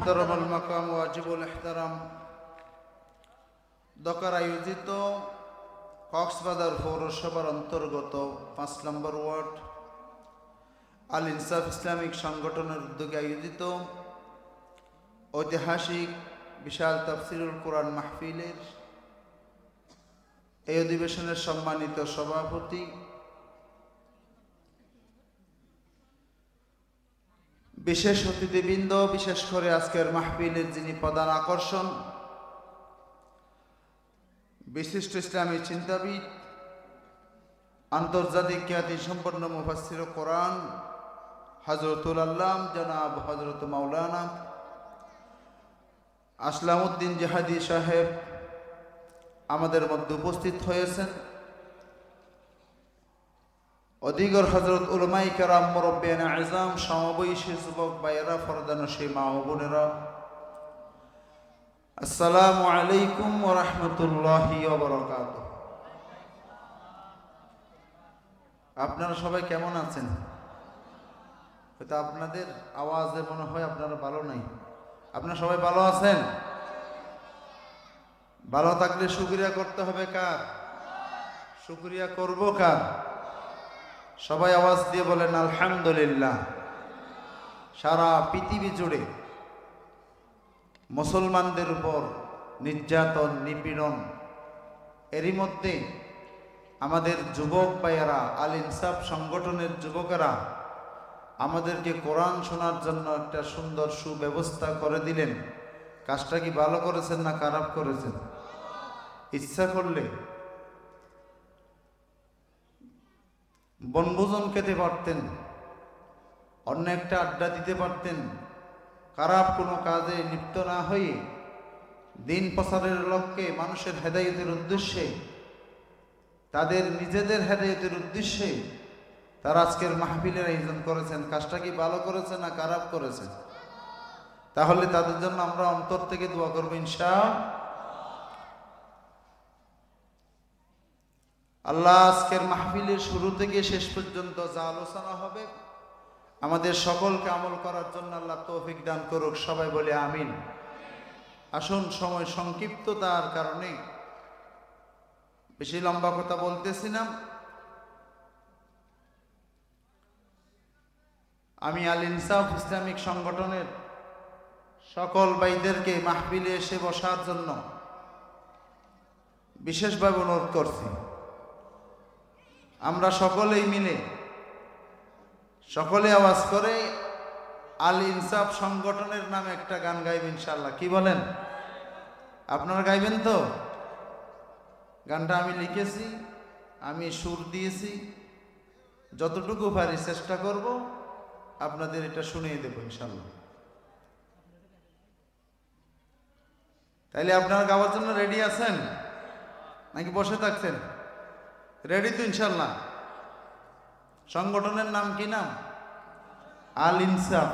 মুহতারামুল মাকাম ওয়াজিবুল ইহতারাম দকার আয়োজিত কক্সবাজার পৌরসভার অন্তর্গত ৫ নম্বর ওয়ার্ড আল ইনসাফ ইসলামিক সংগঠনের উদ্যোগে আয়োজিত ঐতিহাসিক বিশাল তাফসিরুল কোরআন মাহফিলের এই অধিবেশনের সম্মানিত সভাপতি বিশেষ অতিথিবৃন্দ, বিশেষ করে আজকের মাহফিলের যিনি প্রধান আকর্ষণ, বিশিষ্ট ইসলামী চিন্তাবিদ, আন্তর্জাতিক খ্যাতি সম্পন্ন মুফাসসির কোরআন হযরতুল আল্লাম জনাব হযরত মাওলানা আসলামউদ্দিন জিহাদি সাহেব আমাদের মধ্যে উপস্থিত হয়েছেন। অধিগর হযরত উলামায়ে কেরাম, মুরব্বিয়ানে আযম, সমবয়সী যুবক ভাইয়েরা, ফরদানশী মা ও বোনেরা, আসসালামু আলাইকুম ওয়া রাহমাতুল্লাহি ওয়া বারাকাতুহু। আপনারা সবাই কেমন আছেন? হয়তো আপনাদের আওয়াজে মনে হয় আপনারা ভালো নাই। আপনারা সবাই ভালো আছেন? ভালো থাকলে শুকরিয়া করতে হবে কার? শুকরিয়া করব কার? সবাই আওয়াজ দিয়ে বলেন আলহামদুলিল্লাহ। সারা পৃথিবী জুড়ে মুসলমানদের উপর নির্যাতন, নিপীড়ন, এরই মধ্যে আমাদের যুবক ভাইয়েরা, আল ইনসাফ সংগঠনের যুবকেরা আমাদেরকে কোরআন শোনার জন্য একটা সুন্দর সুব্যবস্থা করে দিলেন। কাজটা কি ভালো করেছেন না খারাপ করেছেন? ইচ্ছা করলে বনভোজন খেতে পারতেন, অন্য একটা আড্ডা দিতে পারতেন, খারাপ কোনো কাজে লিপ্ত না হয়ে দিন প্রচারের লক্ষ্যে, মানুষের হেদায়েতের উদ্দেশ্যে, তাদের নিজেদের হেদায়েতের উদ্দেশ্যে তারা আজকের মাহফিলের আয়োজন করেছেন। কাজটা কি ভালো করেছে না খারাপ করেছে? তাহলে তাদের জন্য আমরা অন্তর থেকে দোয়া করব ইনশাআল্লাহ। আল্লাহ আজকের মাহফিলের শুরু থেকে শেষ পর্যন্ত যা আলোচনা হবে আমাদের সকলকে আমল করার জন্য আল্লাহ তৌফিক দান করুক। সবাই বলে আমিন। আসুন, সময় সংক্ষিপ্ততার কারণে বেশি লম্বা কথা বলতেছি না। আমি আল ইনসাফ ইসলামিক সংগঠনের সকল ভাইদেরকে মাহফিলে এসে বসার জন্য বিশেষভাবে অনুরোধ করছি। আমরা সকলেই মিলে, সকলে আওয়াজ করে আল ইনসাফ সংগঠনের নামে একটা গান গাইব ইনশাআল্লাহ। কি বলেন? আপনারা গাইবেন তো? গানটা আমি লিখেছি, আমি সুর দিয়েছি, যতটুকু পারি চেষ্টা করব আপনাদের এটা শুনিয়ে দেব ইনশাআল্লাহ। তাইলে আপনারা গাওয়ার জন্য রেডি আছেন নাকি বসে থাকছেন? রেডি তো ইনশাআল্লাহ? সংগঠনের নাম কি নাম? আল ইনসাফ।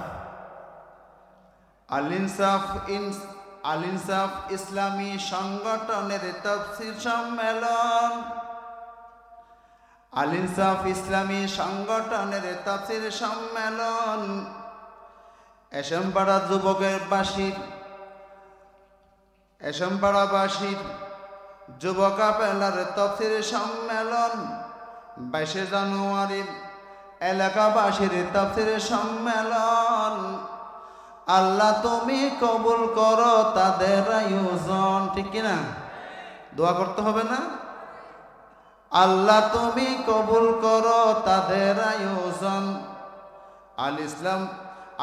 আল ইনসাফ আল ইনসাফ ইসলামী সংগঠনের তাফসীর সম্মেলন। আল ইনসাফ ইসলামী সংগঠনের তাফসীর সম্মেলন। এশমপাড়া এশমপাড়াবাসীর যুবক আপেলার তাফসীর সম্মেলন। 22 জানুয়ারি এলাকাবাসীর তাফসীর সম্মেলন। আল্লাহ তুমি কবুল করো তাদের আয়োজন। ঠিক কিনা? দোয়া করতে হবে না? আল্লাহ তুমি কবুল করো তাদের আয়োজন।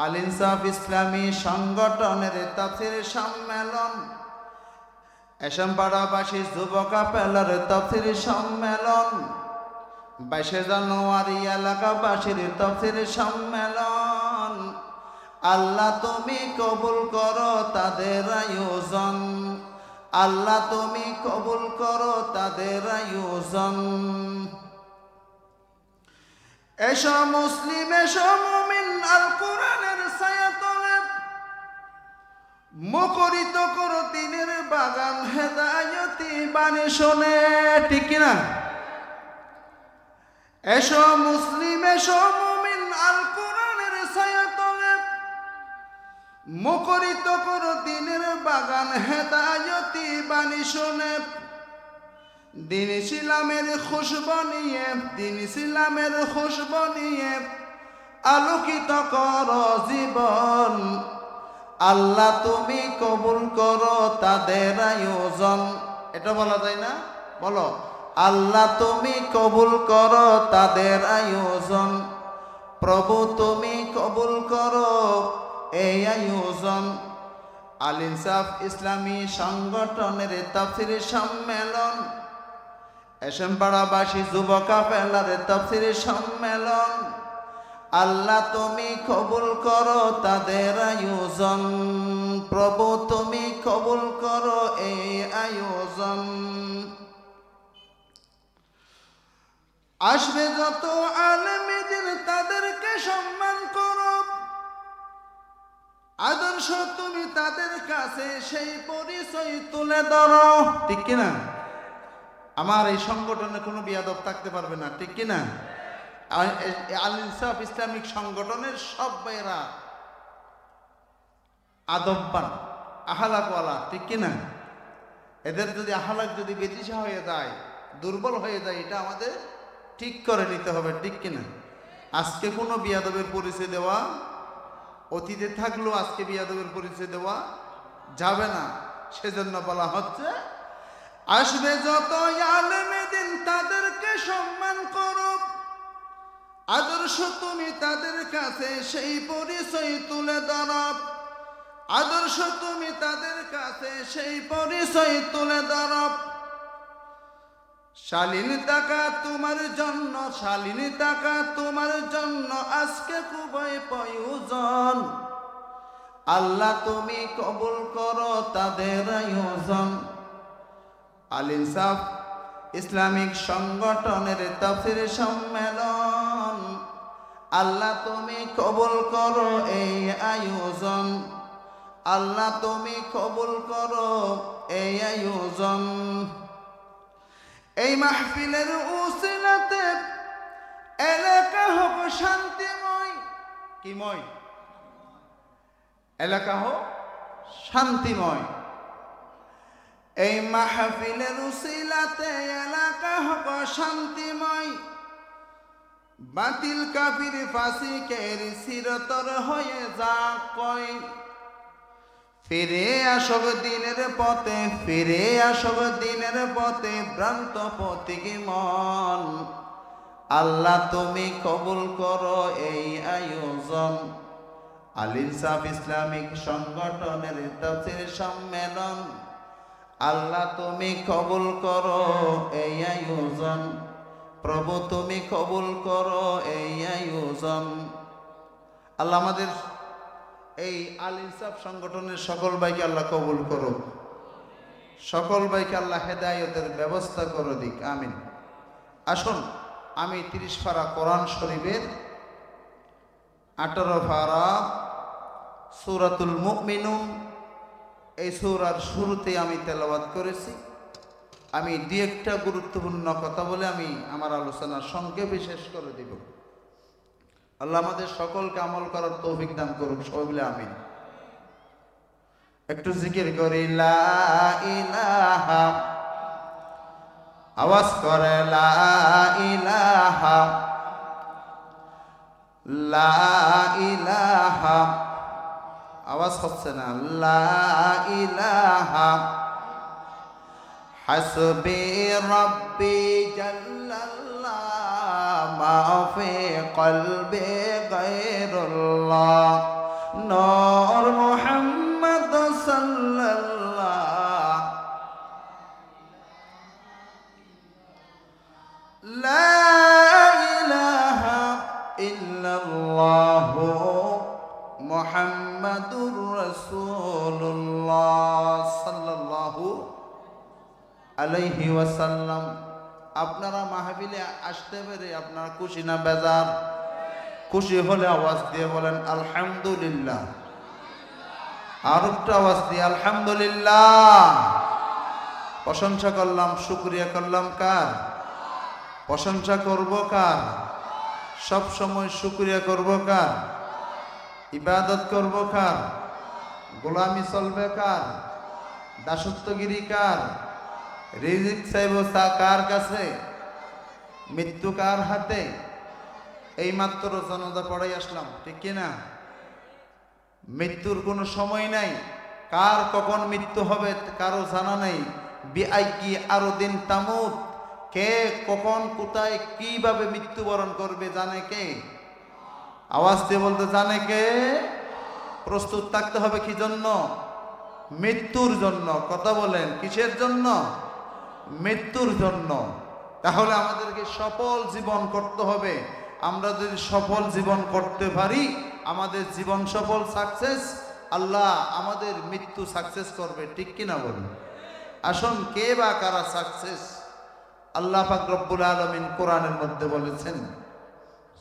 আল ইনসাফ ইসলামী সংগঠনের তাফসীর সম্মেলন। এশমপাড়াবাসী যুবক আপেলার তাফসীর সম্মেলন। 22 জানুয়ারি এলাকাবাসীর তাফসীর সম্মেলন। আল্লাহ তুমি কবুল করো তাদের আয়োজন। আল্লাহ তুমি কবুল করো তাদের আয়োজন। এসো মুসলিম, এসো মুমিন, আল কোরআনের ছায়াতলে মুখরিত করো দিনের বাগান, হেদায়েতি বাণী শোনে। ঠিক কিনা? এসো মুসলিম, এসো মুমিন, আল কোরআনের ছায়াতলে মুখরিত করো দিনের বাগান হেদায়তি বাণী শোনে, দিন ইসলামের খুশবু নিয়ে, দিন ইসলামের খুশবু নিয়ে আলোকিত করো জীবন। আল্লাহ তুমি কবুল করো তাদের আয়োজন। এটা বলা যায় না? বলো, আল্লাহ তুমি কবুল করো তাদের আয়োজন। প্রভু তুমি কবুল করো এই আয়োজন। আল ইনসাফ ইসলামী সংগঠনের তাফসীর সম্মেলন, এশমপাড়াবাসী যুব কাফেলার তাফসীর সম্মেলন। আল্লাহ তুমি কবুল করো তাদের আয়োজন। প্রভু তুমি কবুল করো এই আয়োজন। আসবে যত আলেমে দিন তাদেরকে সম্মান করো, আদর্শ তুমি তাদের কাছে সেই পরিচয় তুলে ধরো। ঠিক কিনা? আমার এই সংগঠনে কোনো বিয়াদব থাকতে পারবে না, ঠিক কিনা? আল ইনসাফ ইসলামিক সংগঠনের সব ভাইয়েরা আদববান, আহলাকওয়ালা, ঠিক কিনা? এদের যদি আহলাক যদি বেতিসা হয়ে যায়, দুর্বল হয়ে যায়, এটা আমাদের ঠিক করে নিতে হবে, ঠিক কিনা? আজকে কোনো বিয়াদবের পরিচয় দেওয়া, অতীতে থাকলেও আজকে বিয়াদবের পরিচয় দেওয়া যাবে না। সেজন্য বলা হচ্ছে আসবে যত আলেমে দিন তাদেরকে সম্মান করো, আদর্শ তুমি তাদের কাছে সেই পরিচয় তুলে ধরো। আদর্শ তুমি তাদের কাছে সেই পরিচয় তুলে ধরো। শালীন টাকা তোমার জন্য, শালীন টাকা তোমার জন্য আজকে খুবই প্রয়োজন। আল্লাহ তুমি কবুল করো তাদের আয়োজন। আল ইনসাফ ইসলামিক সংগঠনের তাফসীর সম্মেলন, আল্লাহ তুমি কবুল করো এই আয়োজন। আল্লাহ তুমি কবুল করো এই আয়োজন। এই মাহফিলের উসিলাতে এলাকা হোক শান্তিময়। কিময়? এলাকা হোক শান্তিময়। এই মাহফিলের উসিলাতে এলাকা হোক শান্তিময়। বাতিল কাফির ফাসিকের চিরতর হয়ে যা কয়, ফিরে আসব দিনের পথে, ফিরে আসব দিনের পথে ভ্রান্ত পথিক মন। আল্লাহ তুমি কবুল করো এই আয়োজন। আল ইনসাফ ইসলামিক সংগঠনের তাফসীর সম্মেলন, আল্লাহ তুমি কবুল করো এই আয়োজন। প্রভু তুমি কবুল করো এই আয়োজন। আল্লাহ আমাদের এই আল ইনসাফ সংগঠনের সকল ভাইকে আল্লাহ কবুল করো, সকল ভাইকে আল্লাহ হেদায়েতের ব্যবস্থা করে দিক, আমিন। আসুন আমি 30 পারা কোরআন শরীফের 18 পারা সূরাতুল মুমিনুন, এই সূরার শুরুতে আমি তেলাওয়াত করেছি। আমি দুই একটা গুরুত্বপূর্ণ কথা বলে আমি আমার আলোচনা সংক্ষেপে শেষ করে দিব। আল্লাহ আমাদের সকলকে আমল করার তৌফিক দান করুক, সবাই বলে আমিন। একটু জিকির করি লা ইলাহা, আওয়াজ করে লা ইলাহা, লা ইলাহা, আওয়াজ হচ্ছে না, লা ইলাহা। হাসবি রব্বি জাল্লাল্লাহ মা ফি কলবি গায়রুল্লাহ, নূর মুহাম্মদ সাল্লাল্লাহ, লা ইলাহা ইল্লাল্লাহু মুহাম্মাদুর রাসূলুল্লাহ সাল্লাল্লাহু আলাইহি ওয়াসাল্লাম। আপনারা মাহফিলে আসতে পেরে আপনারা খুশি না বেজার? খুশি হলে আওয়াজ দিয়ে বলেন আলহামদুলিল্লাহ। আর একটা আওয়াজ দিয়ে আলহামদুলিল্লাহ। প্রশংসা করলাম, শুকরিয়া করলাম কার? প্রশংসা করব কার? সব সময় শুকরিয়া করব কার? ইবাদত করব কার? গোলামি চলবে কার? দাসত্বগিরি কার? রিজিক চাইব কার কাছে? মৃত্যু কার হাতে? এই মাত্র জানাজা পড়াই আসলাম, ঠিক কিনা? মৃত্যুর কোনো সময় নাই, কার কখন মৃত্যু হবে কারো জানা নেই। বিআইকি আরো দিন তামুত, কে কখন কোথায় কিভাবে মৃত্যুবরণ করবে জানে কে? আওয়াজ দিয়ে বলতে জানে কে? প্রস্তুত থাকতে হবে কি জন্য? মৃত্যুর জন্য। কথা বলেন, কিসের জন্য? মৃত্যুর জন্য। তাহলে আমাদেরকে সফল জীবন করতে হবে। আমরা যদি সফল জীবন করতে পারি, আমাদের জীবন সফল সাকসেস, আল্লাহ আমাদের মৃত্যু সাকসেস করবে, ঠিক কিনা বলুন? আসুন, কে বা কারা সাকসেস? আল্লাহ পাক রব্বুল আলামিন কোরআনের মধ্যে বলেছেন,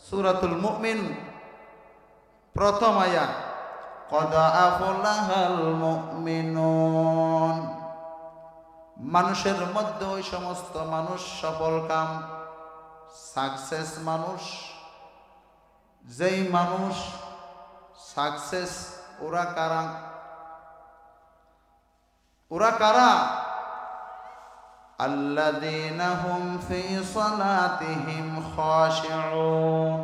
সূরাতুল মুমিন প্রথম আয়াত, কদ আফলাহাল মুমিনুন। মানুষের মধ্যে ওই সমস্ত মানুষ সফল কাম, সাকসেস মানুষ, যেই মানুষ সাকসেস, ওরা কারা? ওরা কারা? আল্লাযীনা হুম ফি সালাতিহিম খাশিউন,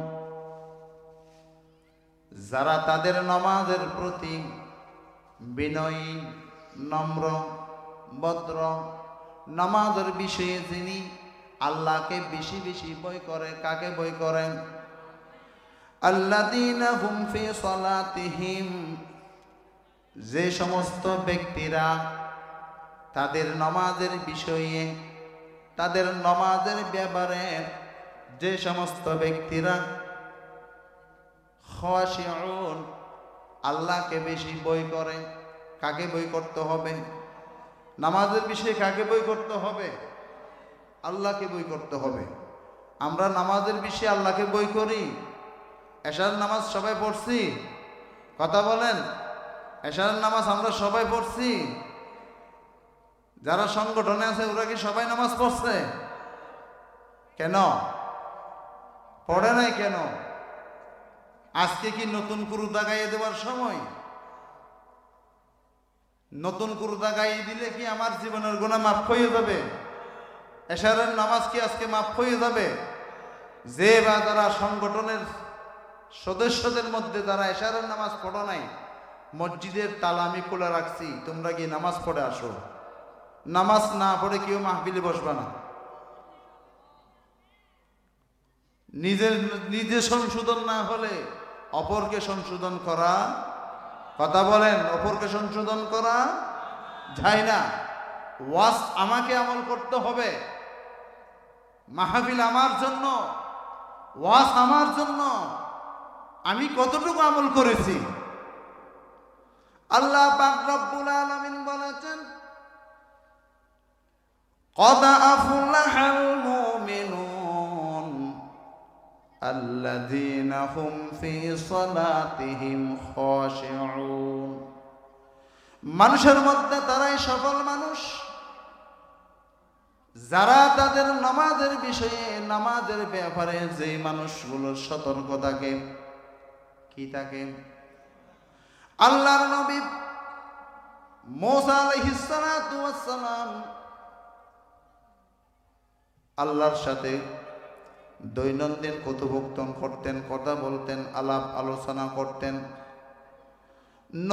যারা তাদের নামাজের প্রতি বিনয়ী, নম্র, ভদ্র, নামাজের বিষয়ে যিনি আল্লাহকে বেশি বেশি ভয় করে। কাকে ভয় করেন? আল্লাযীনা হুম ফি সালাতিহিম, যে সমস্ত ব্যক্তিরা তাদের নামাজের বিষয়ে, তাদের নামাজের ব্যাপারে, যে সমস্ত ব্যক্তিরা খাশিউন, আল্লাহকে বেশি ভয় করে। কাকে ভয় করতে হবে? নামাজের বিষয়ে কাকে ভয় করতে হবে? আল্লাহকে ভয় করতে হবে। আমরা নামাজের বিষয়ে আল্লাহকে ভয় করি। এশারের নামাজ সবাই পড়ছি? কথা বলেন, এশারের নামাজ আমরা সবাই পড়ছি? যারা সংগঠনে আছে ওরা কি সবাই নামাজ পড়ছে? কেন পড়ে নাই? কেন? আজকে কি নতুন কুরুদা গাইয়ে দেওয়ার সময়? নতুন কুরুদা গাইয়ে দিলে কি আমার জীবনের গুনাহ মাফ হয়ে যাবে? এশারের নামাজ কি আজকে মাফ হয়ে যাবে? যে বা যারা সংগঠনের সদস্যদের মধ্যে যারা এশারের নামাজ পড়ো নাই, মসজিদের তালা আমি খোলা রাখছি, তোমরা গিয়ে নামাজ পড়ে আসো। নামাজ না পড়ে কেউ মাহফিলে বসবা না। নিজে সংশোধন না হলে অপরকে সংশোধন করা, কথা বলেন, অপরকে সংশোধন করা যায় না। ওয়াজ আমাকে আমল করতে হবে, মাহফিল আমার জন্য, ওয়াজ আমার জন্য। আমি কতটুকু আমল করেছি? আল্লাহ পাক রব্বুল আলামিন বলেছেন, কদ আফলাহাল মুমিনুন আল্লাযীনা হুম ফি সালাতিহিম খাশিউন। মানুষের মধ্যে তারাই সফল মানুষ, যারা তাদের নামাজের বিষয়ে, নামাজের ব্যাপারে যে মানুষগুলো সতর্ক থাকে। কি থাকে? আল্লাহর নবী মুসা আলাইহিস সালাতু ওয়াস সালাম আল্লাহর সাথে দৈনন্দিন কথোপকথন করতেন, কথা বলতেন, আলাপ আলোচনা করতেন।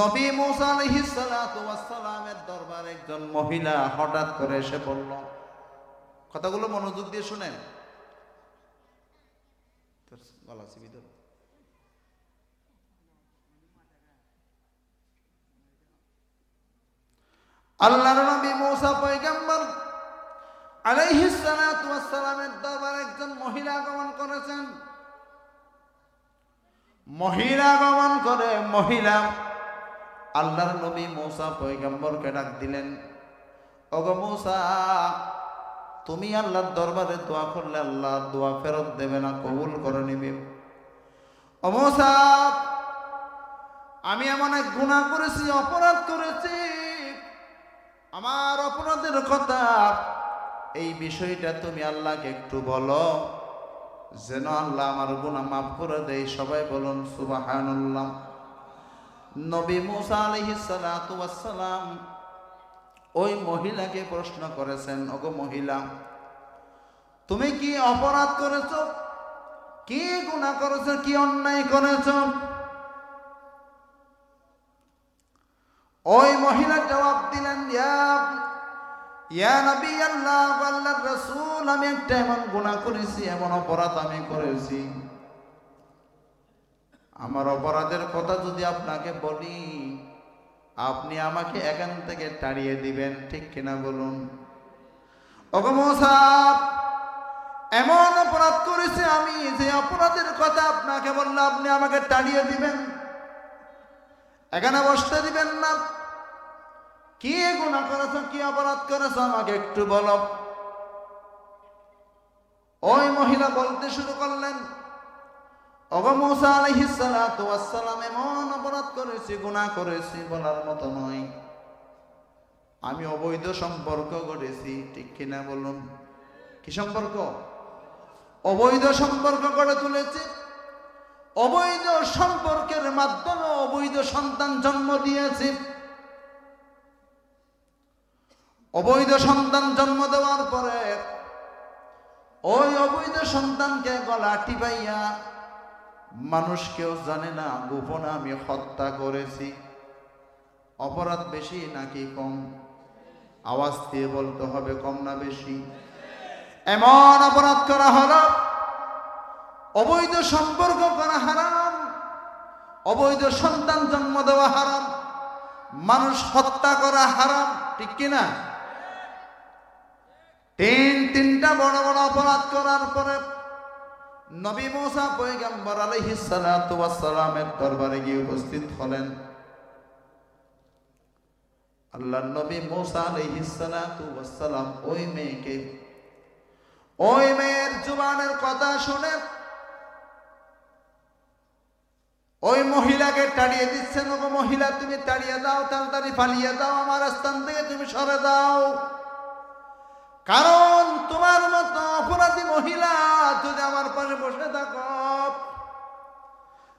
নবী মুসা আলাইহিস সালাতু ওয়াস সালামের দরবারে একজন মহিলা হঠাৎ করে এসে বলল, কথাগুলো মনোযোগ দিয়ে শুনেন। আল্লাহর নবী মুসা পয়গম্বর আলাইহিস সালাতু ওয়াস সালামের দরবারে একজন মহিলা আগমন করেছেন। মহিলা আগমন করে মহিলা আল্লাহর নবী মুসা পয়গম্বরকে ডাক দিলেন, ওগো মুসা, তুমি আল্লাহর দরবারে দোয়া করলে আল্লাহ দোয়া ফেরত দেবে না, কবুল করে নিবে। ও মুসা, আমি এমন এক গুনাহ করেছি, অপরাধ করেছি, আমার অপরাধের কথা, এই বিষয়টা তুমি আল্লাহকে একটু বলো, যেন আল্লাহ আমার গুনাহ মাফ করে দেয়। সবাই বলুন সুবহানাল্লাহ। নবী মুসা আলাইহিস সালাতু ওয়াস সালাম ওই মহিলাকে প্রশ্ন করেছেন, ওগো মহিলা, তুমি কি অপরাধ করেছো, কি গুনাহ করেছো, কি অন্যায় করেছো? ওই মহিলা জবাব দিলেন, ইয়া নবী আল্লাহ, আল্লাহর রাসূল, আমি একটা এমন গুনাহ করেছি, এমন অপরাধ আমি করেছি, আমার অপরাধের কথা যদি আপনাকে বলি, আপনি আমাকে এখান থেকে তাড়িয়ে দিবেন, ঠিক কিনা বলুন? ওগো মুসা, এমন অপরাধ করেছি আমি, যে অপরাধের কথা আপনাকে বললে আপনি আমাকে তাড়িয়ে দিবেন, এখানে বসতে দিবেন না। কি গুনাহ করেছো, কি অপরাধ করেছো, আমাকে একটু বলো। ওই মহিলা বলতে শুরু করলেন, ওগো মুসা আলাইহিস সালাতু ওয়াস সালাম, এমন অপরাধ করেছি, গুনাহ করেছি বলার মতো নয়। আমি অবৈধ সম্পর্ক গড়েছি, ঠিক কিনা বলুন? কি সম্পর্ক? অবৈধ সম্পর্ক গড়ে তুলেছি। অবৈধ সম্পর্কের মাধ্যমে অবৈধ সন্তান জন্ম দিয়েছি। অবৈধ সন্তান জন্ম দেওয়ার পরে ওই অবৈধ সন্তানকে গলা টিপাইয়া, মানুষ কেউ জানে না, গোপনে আমি হত্যা করেছি। অপরাধ বেশি নাকি কম? আওয়াজ দিয়ে বলতে হবে, কম না বেশি? এমন অপরাধ করা হলো, অবৈধ সম্পর্ক করা হারাম, অবৈধ সন্তান জন্ম দেওয়া হারাম, মানুষ হত্যা করা হারাম, ঠিক কিনা? তিনটা বড় বড় অপরাধ করার পরে নবী মুসা পয়গম্বর আলাইহিস সালাতু ওয়াস সালামের দরবারে গিয়ে উপস্থিত হলেন। আল্লাহর নবী মুসা আলাইহিস সালাতু ওয়াস সালাম ওই মেয়ের জুবানের কথা শুনে ওই মহিলাকে তাড়িয়ে দিচ্ছেন। ওগো মহিলা, তুমি তাড়িয়ে দাও, তাড়াতাড়ি পালিয়ে দাও, আমার স্থান থেকে তুমি সরে দাও। কারণ তোমার মতো অপরাধী মহিলা যদি আমার পাশে বসে থাকো,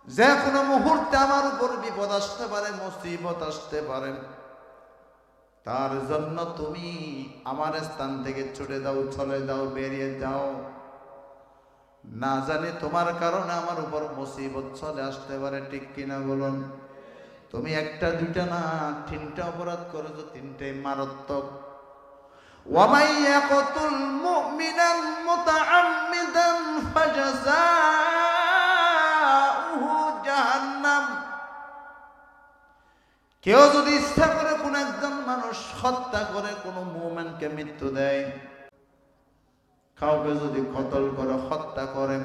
যে কোনো মুহূর্তে আমার উপর বিপদ আসতে পারে, মুসিবত আসতে পারে। তার জন্য তুমি আমার স্থান থেকে ছুটে দাও, চলে যাও, বেরিয়ে যাও। না জানি তোমার কারণে আমার উপর মুসিবত চলে আসতে পারে, ঠিক কিনা বলুন? তুমি একটা দুইটা না, তিনটা অপরাধ করেছো, তিনটাই মারাত্মক। وَمَن يَقْتُلْ مُؤْمِنًا مُتَعَمِّدًا فَجَزَاؤُهُ جَهَنَّمُ। কেউ যদি ইচ্ছা করে কোন একজন মানুষ হত্যা করে, কোন মুমিনকে মৃত্যু দেয়, কাউকে যদি কতল করে, হত্যা করে,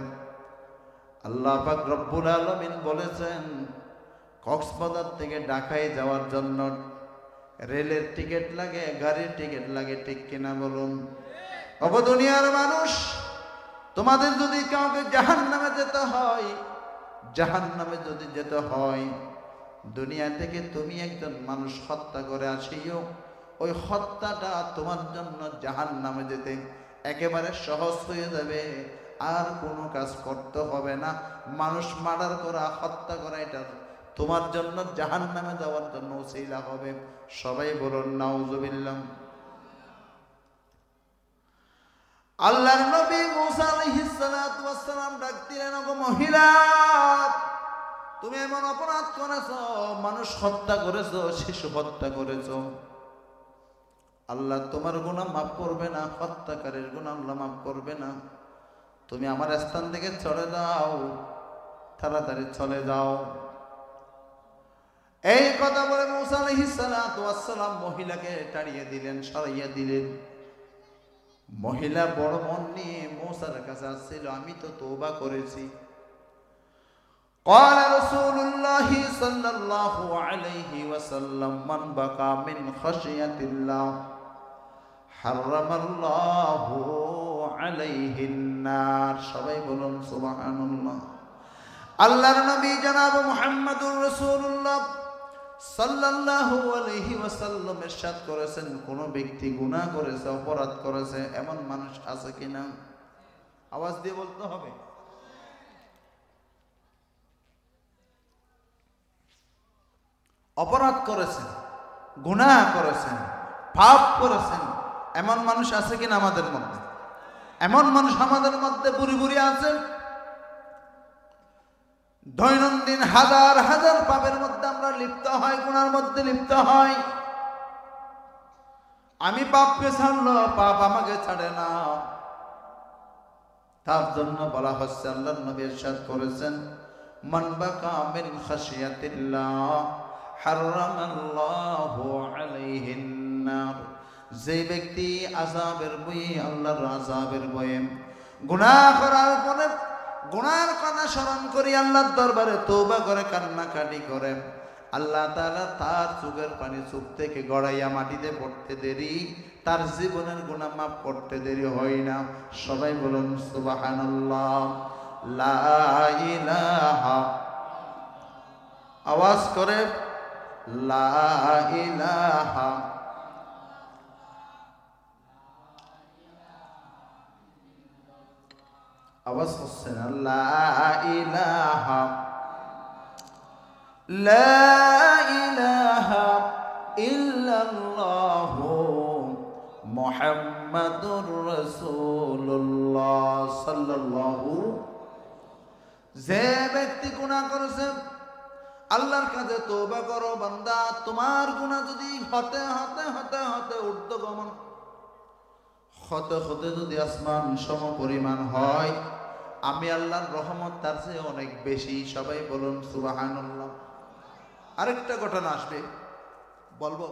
আল্লাহ পাক রব্বুল আলামিন বলেছেন, কক্সবাজার থেকে ঢাকায় যাওয়ার জন্য রেলের টিকিট লাগে, গাড়ির টিকিট লাগে, ঠিক কিনা বলুন? ওগো দুনিয়ার মানুষ, তোমাদের যদি কাউকে জাহান্নামে যেতে হয়, জাহান্নামে যদি যেতে হয়, দুনিয়া থেকে তুমি একজন মানুষ হত্যা করে আসিও, ওই হত্যাটা তোমার জন্য জাহান্নামে যেতে একেবারে সহজ হয়ে যাবে। আর কোনো কাজ করতে হবে না। মানুষ মার্ডার করা, হত্যা করা, এটা তোমার জন্য জাহান্নামে যাওয়ার জন্য ওসিলা হবে। সবাই বলুন নাউজুবিল্লাহ। আল্লাহর নবী মুসা আলাইহিস সালাতু ওয়াস সালাম ডাক দিলেন, ওগো মহিলা, তুমি এমন অপরাধ করেছো, মানুষ হত্যা করেছো, শিশু হত্যা করেছো, আল্লাহ তোমার গুনাহ মাফ করবে না, হত্যাকারীর গুনাহ আল্লাহ মাফ করবে না। তুমি আমার স্থান থেকে চলে যাও, তাড়াতাড়ি চলে যাও। এই কথা বলে মুসা আলাইহিস সালাতু ওয়াস সালাম মহিলাকে তাড়িয়ে দিলেন, সরাইয়া দিলেন। মহিলা বড় মন নিয়ে মুসার কাছে আসছিল, আমি তো তওবা করেছি। قال رسول الله صلى الله عليه وسلم من بكى من خشية الله حرم الله عليه النار। সবাই বলুন সুবহানাল্লাহ। আল্লাহর নবী জনাব মুহাম্মদুর রাসূলুল্লাহ সাল্লাল্লাহু আলাইহি ওয়াসাল্লাম ইরশাদ করেছেন, কোন ব্যক্তি গুনাহ করেছে, অপরাধ করেছে, এমন মানুষ আছে কিনা? আওয়াজ দিয়ে বলতে হবে। অপরাধ করেছেন, গুনাহ করেছেন, পাপ করেছেন, এমন মানুষ আছে কিনা আমাদের মধ্যে? এমন মানুষ আমাদের মধ্যে বুড়ি বুড়ি আছেন দৈনন্দিন হাজার হাজার পাপের মধ্যে আমরা লিপ্ত হয়, গুনার মধ্যে লিপ্ত হয়। আমি পাপকে ছাড়লো, পাপ আমাকে ছাড়ে না। তার জন্য বলা হচ্ছে, আল্লাহর নবী ইরশাদ করেছেন, মান বাকা মিন খাশিয়াতিল্লাহ হারামাল্লাহু আলাইহিন নার। যে ব্যক্তি আযাবের ভয়ে, আল্লাহর আযাবের ভয়ে গুনাহ করার পরে গুনার কথা স্মরণ করি আল্লাহর দরবারে তওবা করে কান্নাকাটি করে, আল্লাহ তাআলা তার চোখের পানি চোখ থেকে গড়াইয়া মাটিতে পড়তে দেরি, তার জীবনের গুনাহ মাফ করতে দেরি হয় না। সবাই বলুন সুবহানাল্লাহ। লা ইলাহা, আওয়াজ করে লা ইলাহা। আওয়াজ হচ্ছে না, লা ইলাহা, লা ইলাহা ইল্লাল্লাহু মুহাম্মাদুর রাসূলুল্লাহ সাল্লাল্লাহু। যে ব্যক্তি গুনাহ করেছে, আল্লাহর কাছে তওবা করো বান্দা। তোমার গুনাহ যদি হতে হতে হতে হতে ঊর্ধ্বগমন, হতে হতে যদি আসমান সম পরিমাণ হয়, আমি আল্লাহর রহমত তার চেয়ে অনেক বেশি। সবাই বলুন সুবহানাল্লাহ। আরেকটা ঘটনা আসবে, বলবো।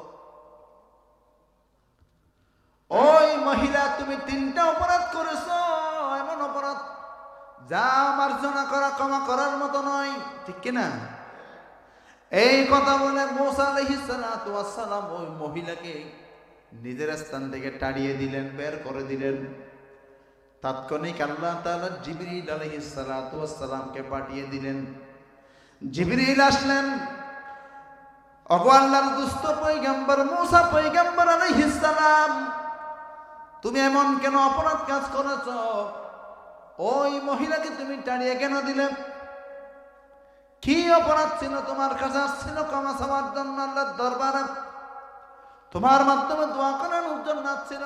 ওই মহিলা, তুমি 3টা অপরাধ করেছো, এমন অপরাধ যা মার্জনা করা, ক্ষমা করার মতো নয়, ঠিক কিনা? এই কথা বলে মুসা আলাইহিস সালাতু ওয়াস সালাম ওই মহিলাকে নিজের স্থান থেকে তাড়িয়ে দিলেন, বের করে দিলেন। তাৎক্ষণিক আল্লাহ তাআলা জিবরিল আলাইহিস সালাতু ওয়াস সালামকে পাঠিয়ে দিলেন। জিবরিল আসলেন, ওগো আল্লাহর দুষ্ট পয়গম্বর মুসা পয়গম্বর আলাইহিস সালাম, তুমি এমন কেন অপরাধ কাজ করেছো? ওই মহিলাকে তুমি তাড়িয়ে কেন দিলে? কি অপরাধ ছিল তোমার কাছে? আসছিল ক্ষমা চাওয়ার জন্য আল্লাহর দরবারে, তোমার মাধ্যমে দোয়া করার জন্য আসছিল।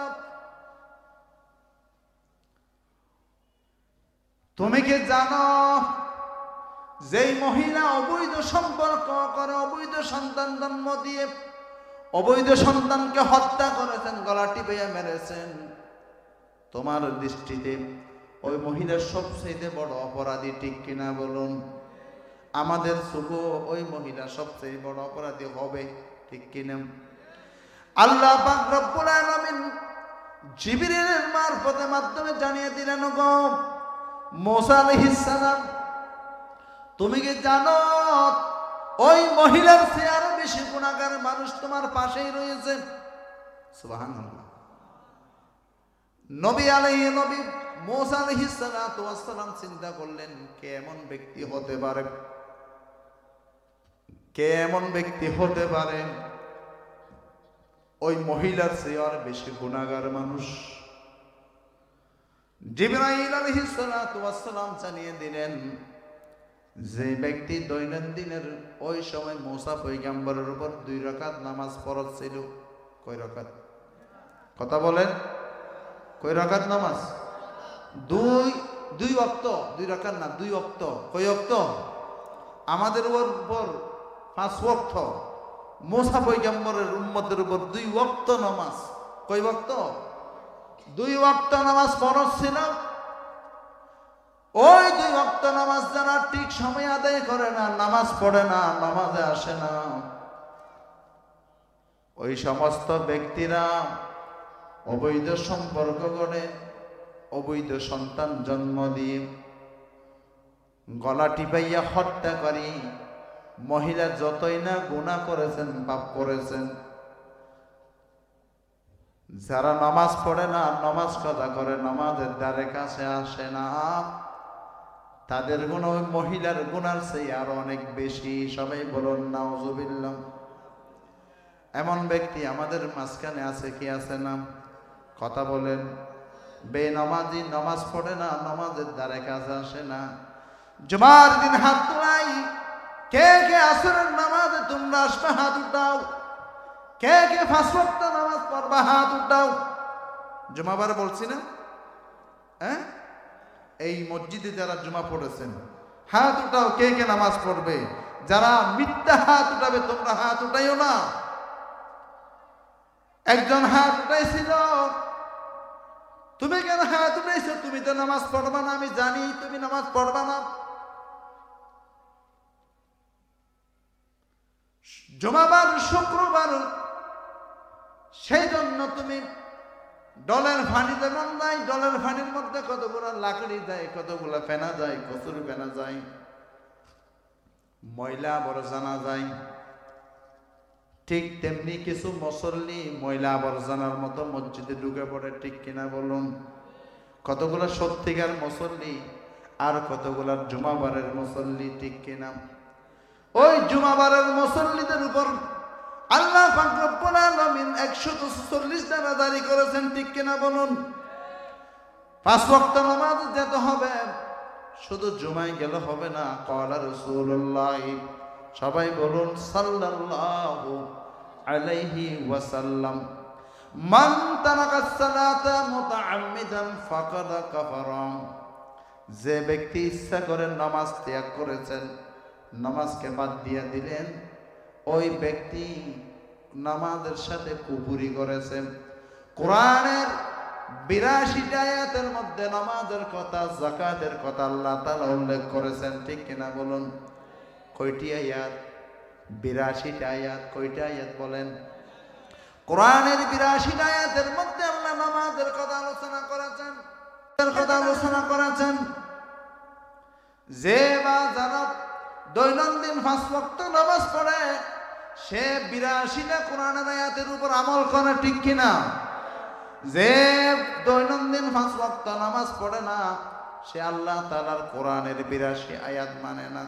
তুমি কি জানো, যেই মহিলা অবৈধ সম্পর্ক করে, অবৈধ সন্তান জন্ম দিয়ে অবৈধ সন্তানকে হত্যা করেছেন, গলা টিপে মেরেছেন, তোমার দৃষ্টিতে ওই মহিলার সবচেয়ে বড় অপরাধী, ঠিক কিনা বলুন? আমাদের চোখে ওই মহিলা সবচেয়ে বড় অপরাধী হবে, ঠিক কিনা? আল্লাহ পাক রব্বুল আলামিন জিবরিলের মারফতে মাধ্যমে জানিয়ে দিলেন, গো মুসা আলাইহিস সালাম, তুমি কি জানো ওই মহিলার চেয়ে আরো বেশি গুনাহগার মানুষ তোমার পাশেই রয়েছে? সুবহানাল্লাহ। নবী মুসা আলাইহিস সালাতু ওয়াস সালাম চিন্তা করলেন, কে এমন ব্যক্তি হতে পারে, কে এমন ব্যক্তি হতে পারে ওই মহিলার চেয়ে আর বেশি গুনাহগার মানুষ? জিবরাইল আলাইহিস সালাতু ওয়াস সালাম জানিয়ে দিলেন, যে ব্যক্তি দৈনন্দিনের ওই সময় মুসা পয়গম্বরের উপর 2 রাকাত নামাজ ফরজ ছিল। কয় রাকাত? কথা বলেন, কয় রাকাত নামাজ? 2 ওয়াক্ত, 2 রাকাত না, 2 ওয়াক্ত। কয় ওয়াক্ত? আমাদের উপর 5 ওয়াক্ত, মুসা পয়গম্বরের উম্মতের উপর 2 ওয়াক্ত নামাজ। কয় ওয়াক্ত? 2 ওয়াক্ত নামাজ ফরজ ছিল। ওই 2 ওয়াক্ত নামাজ যারা ঠিক সময় আদায় করে না, নামাজ পড়ে না, নামাজে আসে না, ওই সমস্ত ব্যক্তিরা অবৈধ সম্পর্ক করে, অবৈধ সন্তান জন্ম দিয়ে, গলা টিপাইয়া হত্যা করি, মহিলা যতই না গুনাহ করেছেন, পাপ করেছেন, যারা নামাজ পড়ে না, নামাজ কাজা করে, নামাজের দ্বারে কাছে আসে না, তাদের গুণ ওই মহিলার গুনার চেয়ে আরো অনেক বেশি। সবাই বলুন নাউজুবিল্লাহ। এমন ব্যক্তি আমাদের মাঝখানে আছে কি আছে না? কথা বলেন। বেনামাজি, নামাজ পড়ে না, নামাজের দ্বারে কাছে আসে না, জুমার দিন হাত তোলাই, কে কে আসরের নামাজে তোমরা আসবে হাত উঠাও। কে কে 5 ওয়াক্ত নামাজ পড়বা হাত উঠাও। জুমাবার বলছি না, হ্যাঁ? এই মসজিদে যারা জুমা পড়েছেন হাত উঠাও, কে কে নামাজ পড়বে। যারা মিথ্যা হাত উঠাবে তোমরা হাত উঠাইও না। একজন হাত উঠাইছিল, তুমি কেন হাত উঠাইছো? তুমি তো নামাজ পড়বা না, আমি জানি তুমি নামাজ পড়বা না। জুমাবার শুক্রবার, সেই জন্য তুমি ডলের ফানি যেমন নাই, ডলের ফানির মধ্যে কতগুলো লাকড়ি যায়, কতগুলো ফেনা যায়, কচুরি ফেনা যায়, ময়লা আবর্জনা যায়। ঠিক তেমনি কিছু মুসল্লি ময়লা আবর্জনার মতো মসজিদে ঢুকে পড়ে, ঠিক কিনা বলুন? কতগুলো সত্যিকার মুসল্লি আর কতগুলো জুমাবারের মুসল্লি, ঠিক কিনা? ওই জুমাবারের মুসল্লিদের উপর আল্লাহ পাক রব্বুল আলামিন 140 ধারা জারি করেছেন, ঠিক কিনা বলুন? 5 ওয়াক্ত নামাজ যেতে হবে, শুধু জুমায় গেলে হবে না। ক্বালা রাসূলুল্লাহ, সবাই বলুন সাল্লাল্লাহু আলাইহি ওয়াসাল্লাম, মান তারাকা সালাতা মুতাআম্মিদান ফাকাদ কাফারা। যে ব্যক্তি ইচ্ছা করে নামাজ ত্যাগ করেছেন, নামাজকে বাদ দিয়ে দিলেন, ওই ব্যক্তি নামাজের সাথে কুফরি করেছেন। কোরআনের 82টা আয়াতের মধ্যে নামাজের কথা, যাকাতের কথা আল্লাহ তাআলা উল্লেখ করেছেন, ঠিক কিনা বলুন? কয়টি আয়াত? 82টা আয়াত। কয়টা আয়াত বলেন? কোরআনের 82টা আয়াতের মধ্যে আল্লাহ নামাজের কথা আলোচনা করেছেন। যে বা যারা দৈনন্দিন 5 ওয়াক্ত নামাজ পড়ে, সে 82টা কোরআনের আয়াতের উপর আমল করে, ঠিক কিনা? যে দৈনন্দিন 5 ওয়াক্ত নামাজ পড়ে না, সে আল্লাহ তাআলার কোরআনের 82 আয়াত মানে না।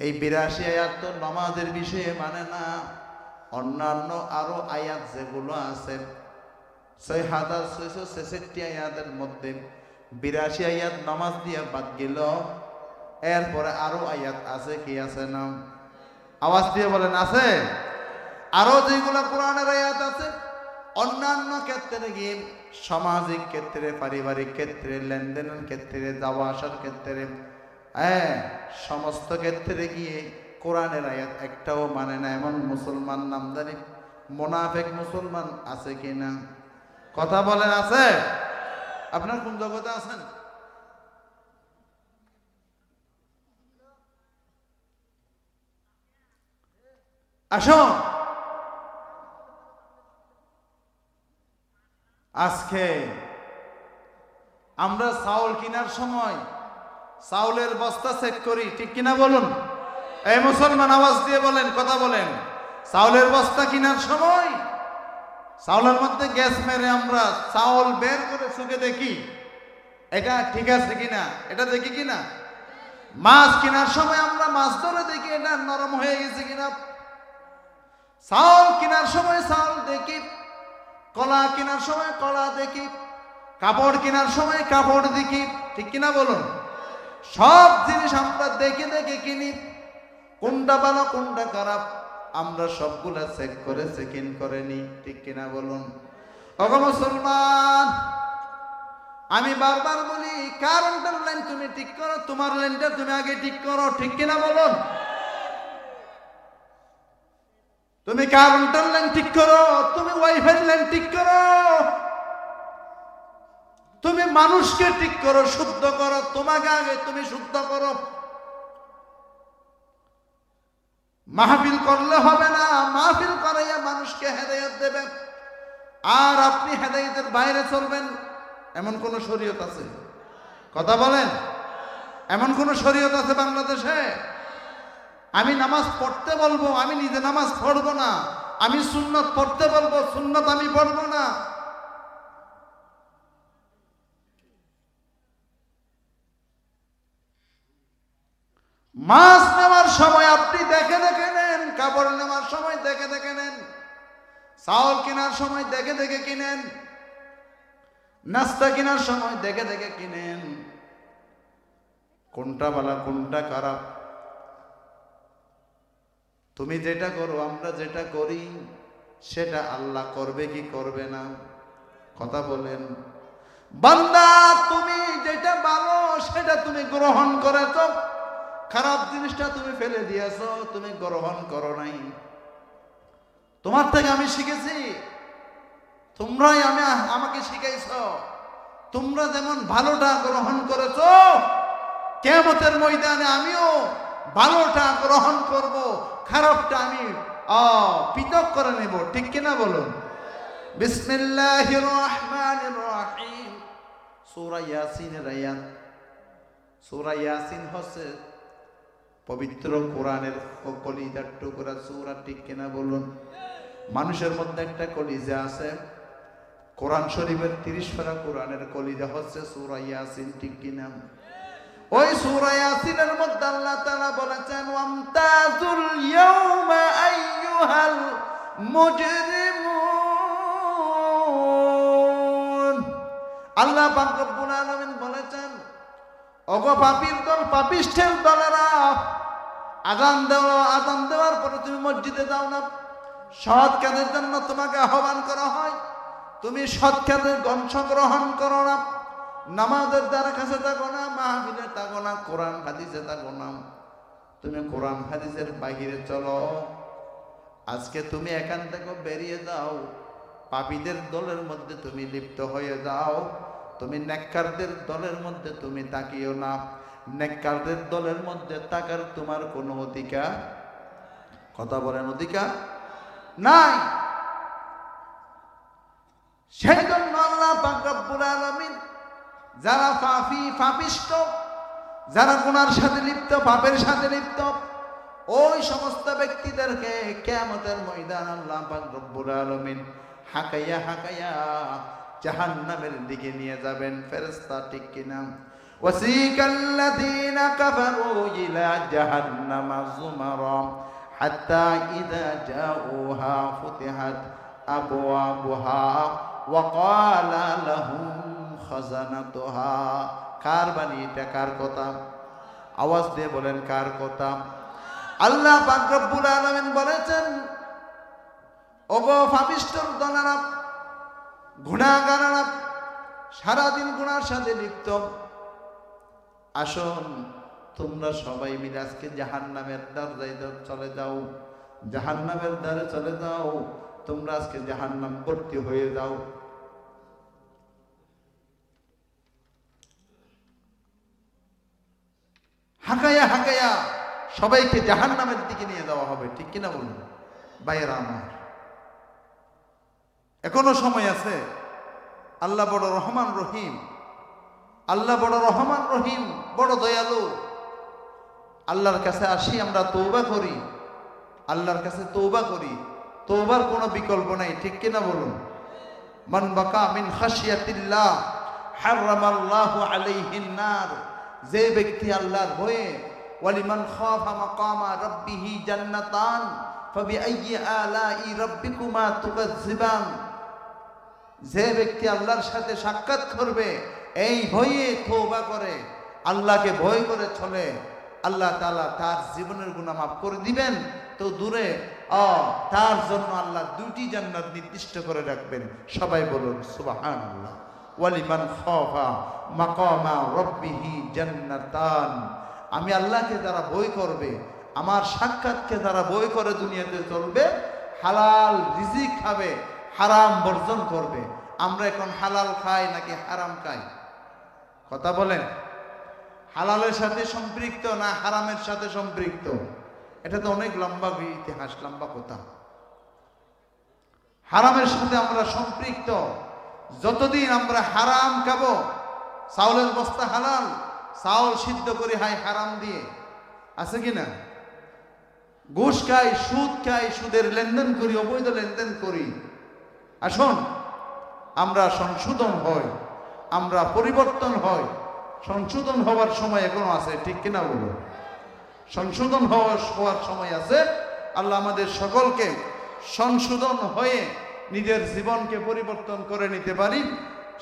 এই 82 আয়াত তো নামাজের বিষয়ে মানে না, অন্যান্য আরো আয়াত যেগুলো আছে 6666 আয়াতের মধ্যে 82 আয়াত নামাজ দিয়ে বাদ গেল। এরপরে আরো আয়াত আছে, কি আছে না? আওয়াজ দিয়ে বলেন, আছে? আরো যেগুলো কোরআনের আয়াত আছে, অন্যান্য ক্ষেত্রে গিয়ে, সামাজিক ক্ষেত্রে, পারিবারিক ক্ষেত্রে, লেনদেনের ক্ষেত্রে, যাওয়া আসার ক্ষেত্রে, সমস্ত ক্ষেত্রে গিয়ে কোরআনের আয়াত একটাও মানে না। এমন মুসলমান, নামদারি মুনাফিক মুসলমান আছে কিনা? কথা বলেন, আছে? আপনার কোন জগতে আছেন? আসুন, আজকে আমরা চাউল কেনার সময় চাউলের বস্তা চেক করি, ঠিক কিনা বলুন? এই মুসলমান আওয়াজ দিয়ে বলেন, কথা বলেন। চাউলের বস্তা কেনার সময় চাউলের মধ্যে গ্যাস মেরে আমরা চাউল বের করে চোখে দেখি এটা ঠিক আছে কিনা, এটা দেখি কিনা। মাছ কেনার সময় আমরা মাছ ধরে দেখি এটা নরম হয়ে গেছে কিনা। চাউল কেনার সময় চাউল দেখি, কলা কেনার সময় কলা দেখি, কাপড় কেনার সময় কাপড় দেখি, ঠিক কিনা বলুন? সব জিনিস আমরা দেখে দেখে কিনি। কোনটা ভালো কোনটা খারাপ আমরা সবগুলা চেক করে চেক-ইন করে নি, ঠিক কিনা বলুন? ওগো মুসলমান, আমি বারবার বলি, কারেন্টের লাইন তুমি ঠিক করো, তোমার লাইনটা তুমি আগে ঠিক করো, ঠিক কিনা বলুন? তুমি কারেন্টের লাইন ঠিক করো, তুমি ওয়াইফাই লাইন ঠিক করো, তুমি মানুষকে ঠিক করো, শুদ্ধ করো, তোমাকে আগে তুমি শুদ্ধ করো। মাহফিল করলে হবে না, মাহফিল করাইয়া মানুষকে হেদায়েত দেবে আর আপনি হেদায়েতের বাইরে চলবেন, এমন কোন শরীয়ত আছে? কথা বলেন, এমন কোন শরীয়ত আছে বাংলাদেশে? আমি নামাজ পড়তে বলবো, আমি নিজে নামাজ পড়বো না। আমি সুন্নত পড়তে বলবো, সুন্নত আমি পড়বো না। মাছ নেওয়ার সময় আপনি দেখে দেখে নেন, কাপড় নেওয়ার সময় দেখে দেখে নেন, চাউল কেনার সময় দেখে দেখে কিনেন, নাস্তা কেনার সময় দেখে দেখে কিনেন। কোনটা ভালো কোনটা খারাপ তুমি যেটা করো, আমরা যেটা করি, সেটা আল্লাহ করবে কি করবে না? কথা বলেন। বান্দা, তুমি যেটা ভালো সেটা তুমি গ্রহণ করেছো, খারাপ জিনিসটা তুমি ফেলে দিয়েছো, তুমি গ্রহণ করো নাই। তোমার থেকে আমি শিখেছি, তোমরাই আমাকে শিখাইছো। তোমরা যেমন ভালোটা গ্রহণ করেছো, কিয়ামতের ময়দানে আমিও ভালোটা গ্রহণ করব, খারাপটা আমি পৃথক করে নেব। ঠিক কিনা বলুন? বিসমিল্লাহির রহমানির রহিম। সূরা ইয়াসিনের আয়াত। সূরা ইয়াসিন হচ্ছে পবিত্র কোরআনের কলিজার টুকরা সূরা। ঠিক কিনা বলুন? মানুষের মধ্যে একটা কলিজা আছে, কোরআন শরীফের 30 পারা কোরআনের কলিজা হচ্ছে সূরা ইয়াসিন। ঠিক কিনা? ওই সূরা ইয়াসিনের মধ্যে আল্লাহ তাআলা বলেছেন, ওয়ামতাজুল ইয়াউমা আইয়ুহাল মুজরিমুন। আল্লাহ পাক রব্বুল আলামিন বলেছেন, ওগো পাপীর দল, পাপিষ্ঠের দলেরা, আযান দেওয়ার পরে তুমি মসজিদে যাও না, সৎ কাজের জন্য তোমাকে আহ্বান করা হয়, তুমি সৎ কাজের অংশগ্রহণ করো না, নামাজের দ্বারা কাছে থাকো না, মাহফিলে থাকো না, কোরআন হাদিসে থাকো না, তুমি কোরআন হাদিসের বাহিরে চলো। আজকে তুমি এখান থেকে বেরিয়ে যাও, পাপীদের দলের মধ্যে তুমি লিপ্ত হয়ে যাও, তুমি নেককারদের দলের মধ্যে তুমি তাকিও না। নেককারদের দলের মধ্যে থাকার তোমার কোনো অধিকার, কথা বলেন, অধিকার নাই। সেই জন্য আল্লাহ পাক রব্বুল আলামিন যারা পাপিষ্ঠ, যারা গুনার সাথে লিপ্ত, পাপের সাথে লিপ্ত, ওই সমস্ত ব্যক্তিদেরকে কিয়ামতের ময়দান আল্লাহ পাক রব্বুল আলামিন হাকাইয়া হাকাইয়া জাহান্নামের দিকে নিয়ে যাবেন ফেরেশতা। ঠিক কিনা? ওয়াসিকাল্লাযীনা কাফারু ইলা জাহান্নামা যুমারা হাত্তা ইযা জাউহা ফুতিহাত আবওয়াবুহা ওয়া ক্বালা লাহুম খাজানাতুহা। কার বাণী এটা? কার কথা? আওয়াজ দিয়ে বলেন, কার কথা? আল্লাহ পাক রব্বুল আলামিন বলেছেন, ওগো পাপিষ্ঠর দলেরা, গুনাহগারেরা, সারাদিন গুনার সাথে লিপ্ত, আসুন তোমরা সবাই মিলে আজকে জাহান্নামের দ্বারে চলে যাও, জাহান্নামের দ্বারে চলে যাও, তোমরা আজকে জাহান্নাম ভর্তি হয়ে যাও। হাঁকাইয়া হাঁকাইয়া সবাইকে জাহান্নামের দিকে নিয়ে যাওয়া হবে। ঠিক কিনা বলুন? ভাইয়েরা আমার, এখনো সময় আছে। আল্লাহ বড় রহমান রহিম, আল্লাহ বড় রহমান রহিম, বড় দয়ালু। আল্লাহর কাছে আসি, আমরা তওবা করি, আল্লাহর কাছে তওবা করি। তওবার কোনো বিকল্প নাই। ঠিক কিনা বলুন? মান বাকা মিন খাশিয়াতিল্লাহ হারামাল্লাহু আলাইহিন নার। যে ব্যক্তি আল্লাহর ভয়ে, ওয়ালিমান খাফা মাকামা রাব্বিহি জান্নাতান ফাবিআইয়ি আলাই রাব্বিকুমা তুকাজ্জিবান। যে ব্যক্তি আল্লাহর সাথে সাক্ষাৎ করবে, এই ভয়ে তওবা করে, আল্লাহকে ভয় করে চলে, আল্লাহ তাআলা তার জীবনের গুনাহ মাফ করে দিবেন। তো দূরে তার জন্য আল্লাহ 2টি জান্নাত নির্দিষ্ট করে রাখবেন। সবাই বলুন সুবহানাল্লাহ। ওয়ালিমান খাফা মাকামা রাব্বিহি জান্নাতান। আমি আল্লাহকে যারা ভয় করবে, আমার সাক্ষাৎকে যারা ভয় করে দুনিয়াতে চলবে, হালাল রিজিক খাবে, হারাম বর্জন করবে। আমরা এখন হালাল খাই নাকি হারাম খাই? কথা বলেন। হালালের সাথে সম্পৃক্ত না হারামের সাথে সম্পৃক্ত? এটা তো অনেক লম্বা ইতিহাস, লম্বা কথা। হারামের সাথে আমরা সম্পৃক্ত। যতদিন আমরা হারাম খাবো, চাউলের বস্তা হালাল, চাউল সিদ্ধ করি হাই হারাম দিয়ে, আছে কিনা? ঘুষ খাই, সুদ খাই, সুদের লেনদেন করি, অবৈধ লেনদেন করি। আসুন আমরা সংশোধন হই, আমরা পরিবর্তন হই। সংশোধন হওয়ার সময় এখনো আছে। ঠিক কিনা বলুন? সংশোধন হওয়ার সময় আছে। আল্লাহ আমাদের সকলকে সংশোধন হয়ে নিজের জীবনকে পরিবর্তন করে নিতে পারি,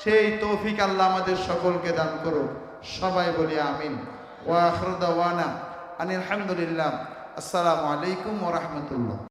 সেই তৌফিক আল্লাহ আমাদের সকলকে দান করুক। সবাই বলি আমিন। ওয়া আখিরু দাওয়ানা আনিল হামদুলিল্লাহ আসসালামু আলাইকুম ওয়া রাহমাতুল্লাহ।